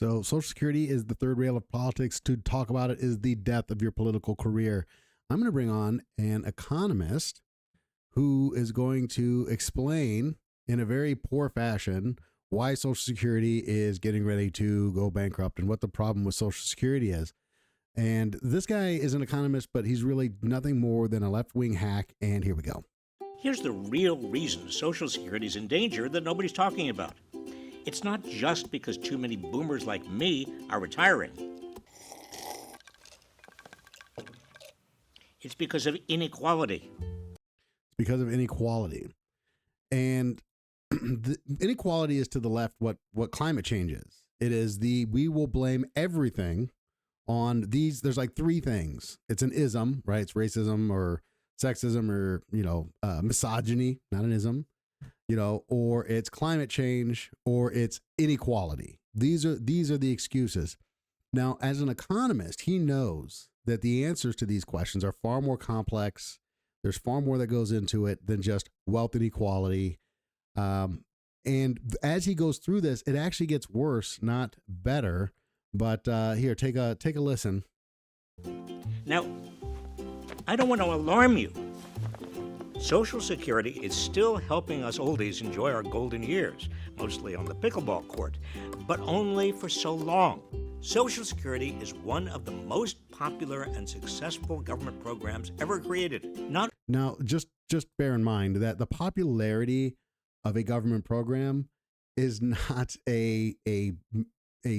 So Social Security is the third rail of politics. To talk about it is the death of your political career. I'm going to bring on an economist who is going to explain in a very poor fashion why Social Security is getting ready to go bankrupt and what the problem with Social Security is. And this guy is an economist, but he's really nothing more than a left-wing hack. And here we go. Here's the real reason Social Security is in danger that nobody's talking about. It's not just because too many boomers like me are retiring. It's because of inequality. Because of inequality. And the inequality is to the left what climate change is. It is we will blame everything on these. There's like three things. It's an ism, right? It's racism or sexism or, misogyny, not an ism, or it's climate change or it's inequality. These are the excuses. Now, as an economist, he knows that the answers to these questions are far more complex. There's far more that goes into it than just wealth inequality. And as he goes through this, it actually gets worse, not better. But here, take a listen. Now, I don't want to alarm you. Social Security is still helping us oldies enjoy our golden years, mostly on the pickleball court, but only for so long. Social Security is one of the most popular and successful government programs ever created. Now, just bear in mind that the popularity of a government program is not a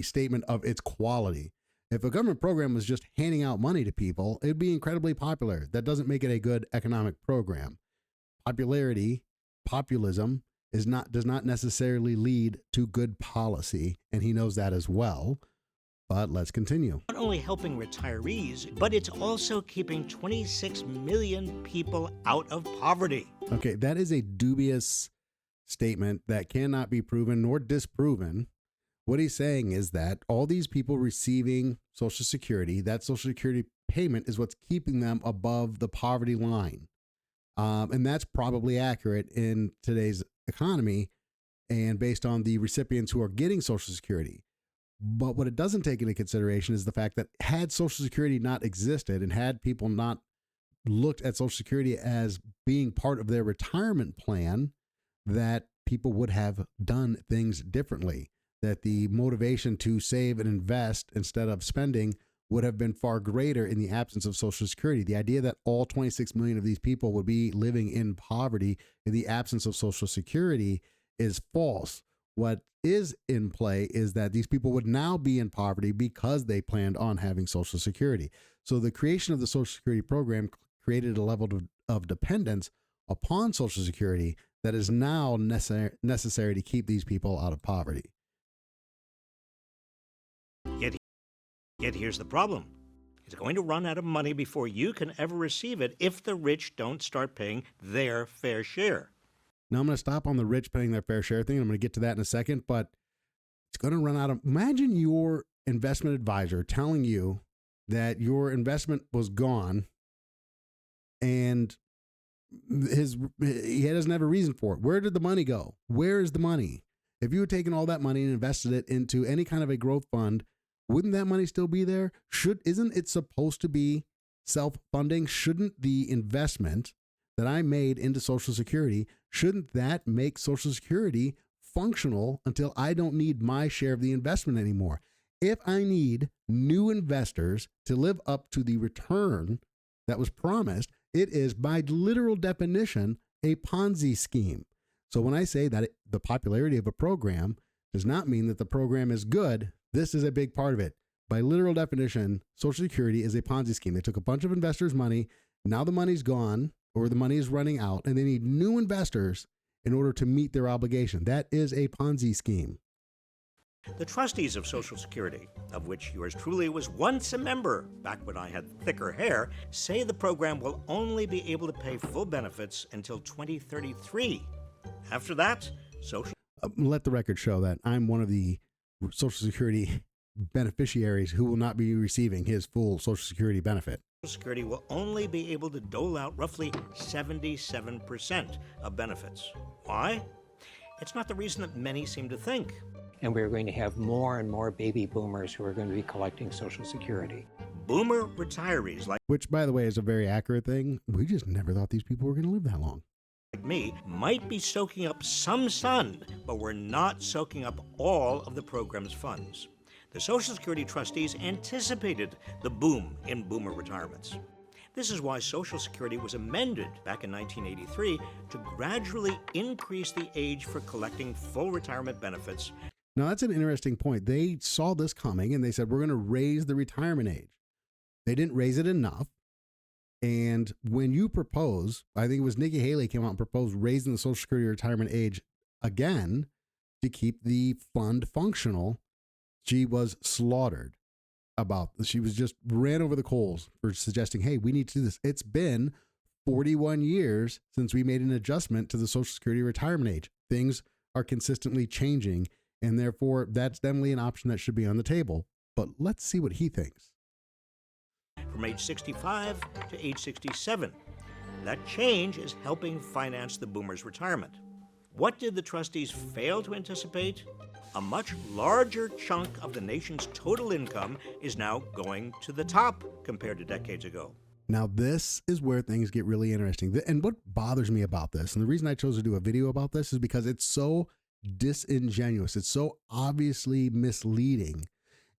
statement of its quality. If a government program was just handing out money to people, it'd be incredibly popular. That doesn't make it a good economic program. Populism does not necessarily lead to good policy, and he knows that as well. But let's continue. Not only helping retirees, but it's also keeping 26 million people out of poverty. Okay, that is a dubious statement that cannot be proven nor disproven. What he's saying is that all these people receiving Social Security, that Social Security payment is what's keeping them above the poverty line. And that's probably accurate in today's economy and based on the recipients who are getting Social Security. But what it doesn't take into consideration is the fact that had Social Security not existed and had people not looked at Social Security as being part of their retirement plan, that people would have done things differently, that the motivation to save and invest instead of spending would have been far greater in the absence of Social Security. The idea that all 26 million of these people would be living in poverty in the absence of Social Security is false. What is in play is that these people would now be in poverty because they planned on having Social Security. So the creation of the Social Security program created a level of dependence upon Social Security that is now necessary to keep these people out of poverty. Yet here's the problem. It's going to run out of money before you can ever receive it if the rich don't start paying their fair share. Now, I'm going to stop on the rich paying their fair share thing. I'm going to get to that in a second, but it's going to run out of... Imagine your investment advisor telling you that your investment was gone and he doesn't have a reason for it. Where did the money go? Where is the money? If you had taken all that money and invested it into any kind of a growth fund, wouldn't that money still be there? Isn't it supposed to be self-funding? Shouldn't the investment that I made into Social Security, shouldn't that make Social Security functional until I don't need my share of the investment anymore? If I need new investors to live up to the return that was promised, it is by literal definition a Ponzi scheme. So when I say that the popularity of a program does not mean that the program is good, this is a big part of it. By literal definition, Social Security is a Ponzi scheme. They took a bunch of investors' money. Now the money's gone or the money is running out and they need new investors in order to meet their obligation. That is a Ponzi scheme. The trustees of Social Security, of which yours truly was once a member back when I had thicker hair, say the program will only be able to pay full benefits until 2033. After that, let the record show that I'm one of the Social Security beneficiaries who will not be receiving his full Social Security benefit. Social Security will only be able to dole out roughly 77% of benefits. Why? It's not the reason that many seem to think. and we're going to have more and more baby boomers who are going to be collecting Social Security. Boomer retirees like Which, by the way, is a very accurate thing. We just never thought these people were going to live that long. me might be soaking up some sun, but we're not soaking up all of the program's funds. The Social Security trustees anticipated the boom in boomer retirements. This is why Social Security was amended back in 1983 to gradually increase the age for collecting full retirement benefits. Now, that's an interesting point. They saw this coming and they said, we're going to raise the retirement age. They didn't raise it enough. And when you propose, I think it was Nikki Haley came out and proposed raising the Social Security retirement age again to keep the fund functional, she was slaughtered about this. She was just ran over the coals for suggesting, hey, we need to do this. It's been 41 years since we made an adjustment to the Social Security retirement age. Things are consistently changing, and therefore that's definitely an option that should be on the table. But let's see what he thinks. From age 65 to age 67. That change is helping finance the boomers' retirement. What did the trustees fail to anticipate? A much larger chunk of the nation's total income is now going to the top compared to decades ago. Now, this is where things get really interesting. And what bothers me about this, and the reason I chose to do a video about this, is because it's so disingenuous. It's so obviously misleading.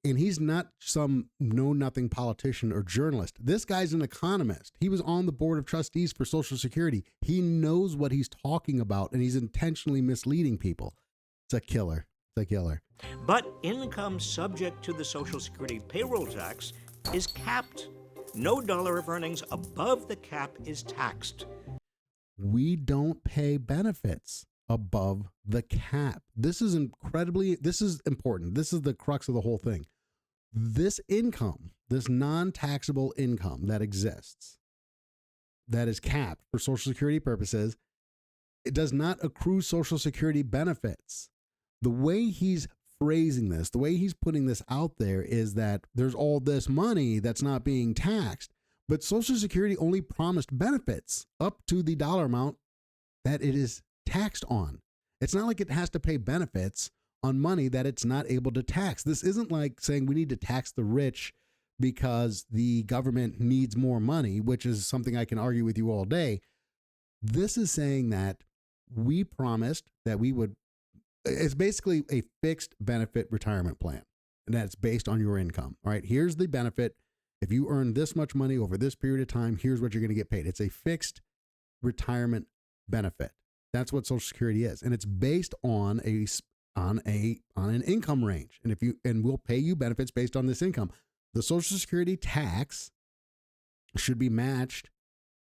And he's not some know-nothing politician or journalist. This guy's an economist. He was on the board of trustees for Social Security. He knows what he's talking about, and he's intentionally misleading people. It's a killer. It's a killer. But income subject to the Social Security payroll tax is capped. No dollar of earnings above the cap is taxed. We don't pay benefits above the cap. This is important. This is the crux of the whole thing. This income, this non-taxable income that exists, that is capped for Social Security purposes, it does not accrue Social Security benefits. The way he's phrasing this, the way he's putting this out there is that there's all this money that's not being taxed, but Social Security only promised benefits up to the dollar amount that it is taxed on. It's not like it has to pay benefits on money that it's not able to tax. This isn't like saying we need to tax the rich because the government needs more money, which is something I can argue with you all day. This is saying that we promised that we would, it's basically a fixed benefit retirement plan, and that's based on your income. All right, here's the benefit. If you earn this much money over this period of time, here's what you're going to get paid. It's a fixed retirement benefit. That's what Social Security is, and it's based on an income range. And we'll pay you benefits based on this income. The Social Security tax should be matched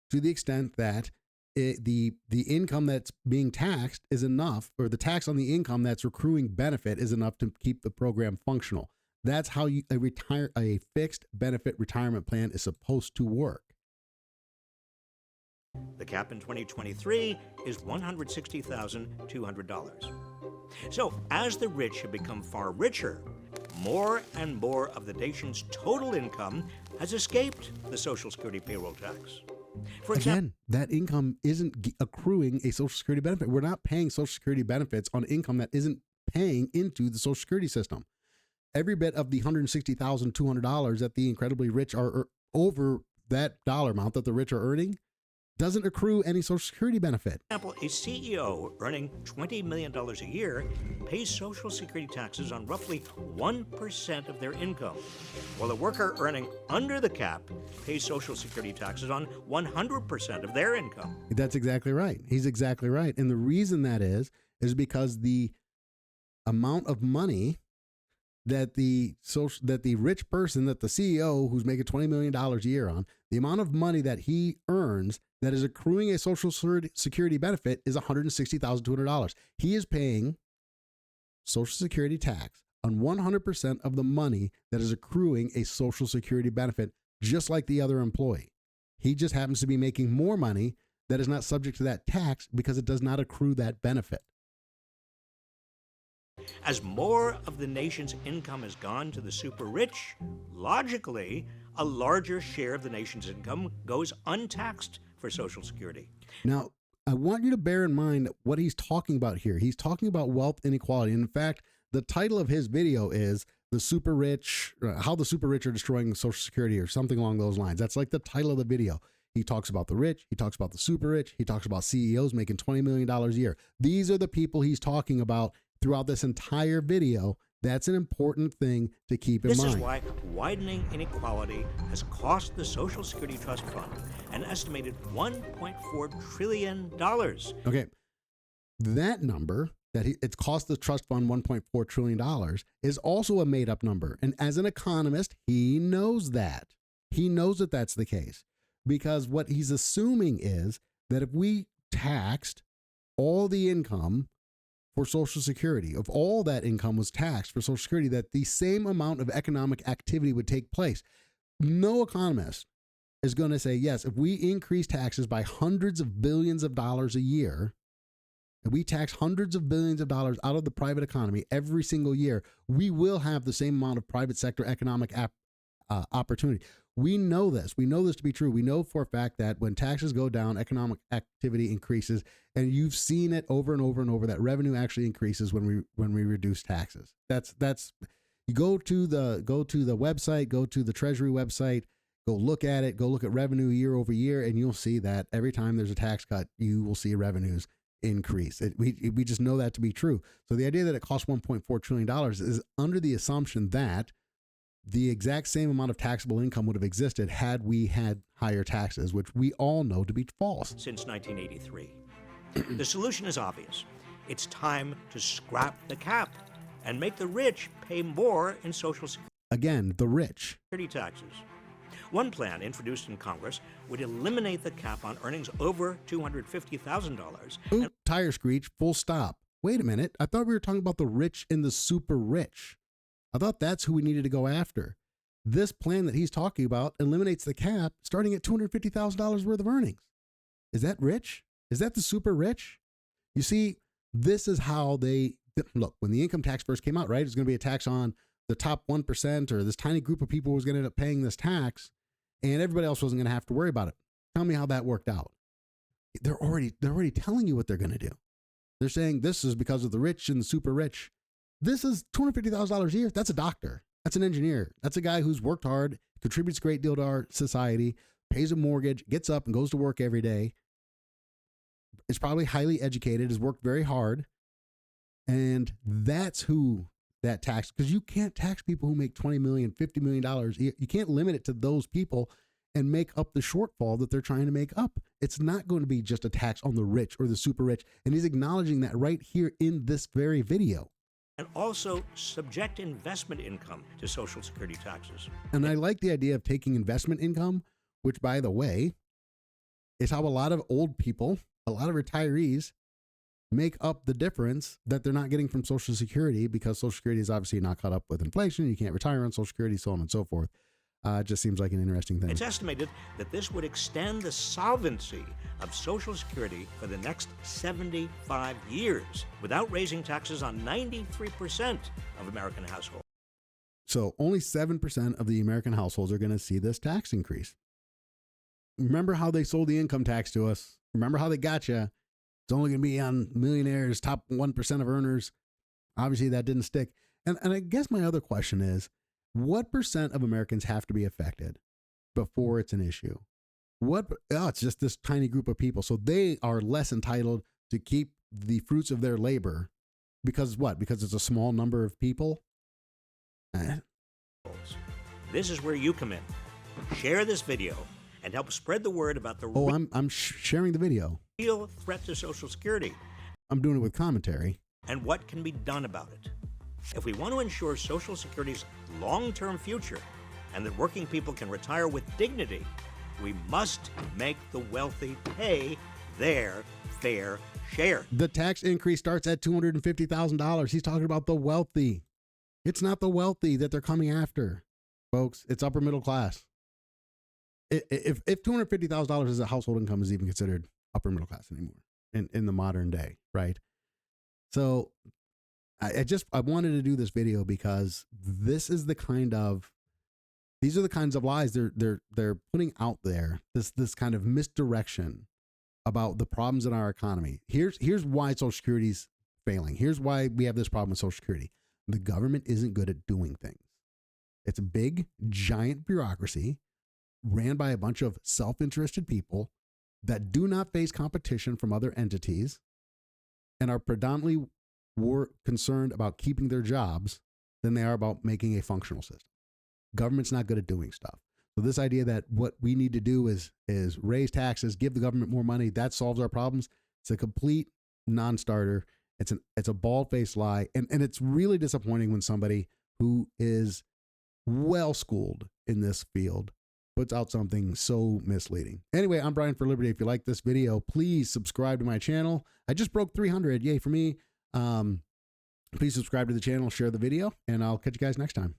to the extent that the income that's being taxed is enough, or the tax on the income that's accruing benefit is enough to keep the program functional. That's how a fixed benefit retirement plan is supposed to work. The cap in 2023 is $160,200. So, as the rich have become far richer, more and more of the nation's total income has escaped the Social Security payroll tax. For example, Again, that income isn't accruing a Social Security benefit. We're not paying Social Security benefits on income that isn't paying into the Social Security system. Every bit of the $160,200 that the incredibly rich are over that dollar amount that the rich are earning doesn't accrue any Social Security benefit. a CEO earning $20 million a year pays Social Security taxes on roughly 1% of their income, while a worker earning under the cap pays Social Security taxes on 100% of their income. That's exactly right. He's exactly right. And the reason that is because the amount of money that the rich person, that the CEO who's making $20 million a year on, the amount of money that he earns that is accruing a Social Security benefit is $160,200. He is paying Social Security tax on 100% of the money that is accruing a Social Security benefit, just like the other employee. He just happens to be making more money that is not subject to that tax because it does not accrue that benefit. As more of the nation's income has gone to the super rich, logically, a larger share of the nation's income goes untaxed for Social Security. Now, I want you to bear in mind what he's talking about here. He's talking about wealth inequality. And in fact, The title of his video is "The Super Rich," how the super rich are destroying Social Security, or something along those lines. That's like the title of the video. He talks about the rich. He talks about the super rich. He talks about CEOs making $20 million a year. These are the people he's talking about throughout this entire video. That's an important thing to keep in mind. This is why widening inequality has cost the Social Security Trust Fund an estimated $1.4 trillion. Okay. That number, it's cost the trust fund $1.4 trillion, is also a made-up number. And as an economist, he knows that. He knows that that's the case. Because what he's assuming is that if we taxed all the income for Social Security, if all that income was taxed for Social Security, that the same amount of economic activity would take place. No economist is going to say, yes, if we increase taxes by hundreds of billions of dollars a year, if we tax hundreds of billions of dollars out of the private economy every single year, we will have the same amount of private sector economic opportunity. We know this. We know this to be true. We know for a fact that when taxes go down, economic activity increases, and you've seen it over and over and over that revenue actually increases when we reduce taxes. That's you go to the website, go to the Treasury website, go look at it, go look at revenue year over year, and you'll see that every time there's a tax cut, you will see revenues increase. We just know that to be true. So the idea that it costs $1.4 trillion is under the assumption that the exact same amount of taxable income would have existed had we had higher taxes, which we all know to be false. Since 1983. The solution is obvious. It's time to scrap the cap and make the rich pay more in Social Security. Again, the rich. Taxes. One plan introduced in Congress would eliminate the cap on earnings over $250,000. Ooh, tire screech, full stop. Wait a minute. I thought we were talking about the rich and the super rich. I thought that's who we needed to go after. This plan that he's talking about eliminates the cap starting at $250,000 worth of earnings. Is that rich? Is that the super rich? You see, this is how look, when the income tax first came out, right? It was going to be a tax on the top 1%, or this tiny group of people was going to end up paying this tax, and everybody else wasn't going to have to worry about it. Tell me how that worked out. They're already telling you what they're going to do. They're saying this is because of the rich and the super rich. This is $250,000 a year. That's a doctor. That's an engineer. That's a guy who's worked hard, contributes a great deal to our society, pays a mortgage, gets up and goes to work every day. Is probably highly educated, has worked very hard. And that's who that tax, because you can't tax people who make $20 million, $50 million. You can't limit it to those people and make up the shortfall that they're trying to make up. It's not going to be just a tax on the rich or the super rich. And he's acknowledging that right here in this very video. And also subject investment income to Social Security taxes. And I like the idea of taking investment income, which, by the way, is how a lot of old people, a lot of retirees, make up the difference that they're not getting from Social Security, because Social Security is obviously not caught up with inflation. You can't retire on Social Security, so on and so forth. It just seems like an interesting thing. It's estimated that this would extend the solvency of Social Security for the next 75 years without raising taxes on 93% of American households. So only 7% of the American households are going to see this tax increase. Remember how they sold the income tax to us? Remember how they got you? It's only going to be on millionaires, top 1% of earners. Obviously, that didn't stick. And I guess my other question is, what percent of Americans have to be affected before it's an issue? It's just this tiny group of people. So they are less entitled to keep the fruits of their labor because what? Because it's a small number of people? This is where you come in. Share this video and help spread the word about the I'm sharing the video. real threat to Social Security. I'm doing it with commentary. And what can be done about it. If we want to ensure Social Security's long-term future and that working people can retire with dignity, we must make the wealthy pay their fair share. The tax increase starts at $250,000. He's talking about the wealthy. It's not the wealthy that they're coming after, folks. It's upper middle class. If $250,000 as a household income is even considered upper middle class anymore in the modern day, right? So I wanted to do this video because these are the kinds of lies they're putting out there. This kind of misdirection about the problems in our economy. Here's why Social Security's failing. Here's why we have this problem with Social Security. The government isn't good at doing things. It's a big, giant bureaucracy ran by a bunch of self-interested people that do not face competition from other entities and are predominantly more concerned about keeping their jobs than they are about making a functional system. Government's not good at doing stuff. So this idea that what we need to do is raise taxes, give the government more money, that solves our problems, it's a complete non-starter. It's a bald-faced lie. And it's really disappointing when somebody who is well-schooled in this field puts out something so misleading. Anyway, I'm Brian for Liberty. If you like this video, please subscribe to my channel. I just broke 300. Yay for me. Please subscribe to the channel, share the video, and I'll catch you guys next time.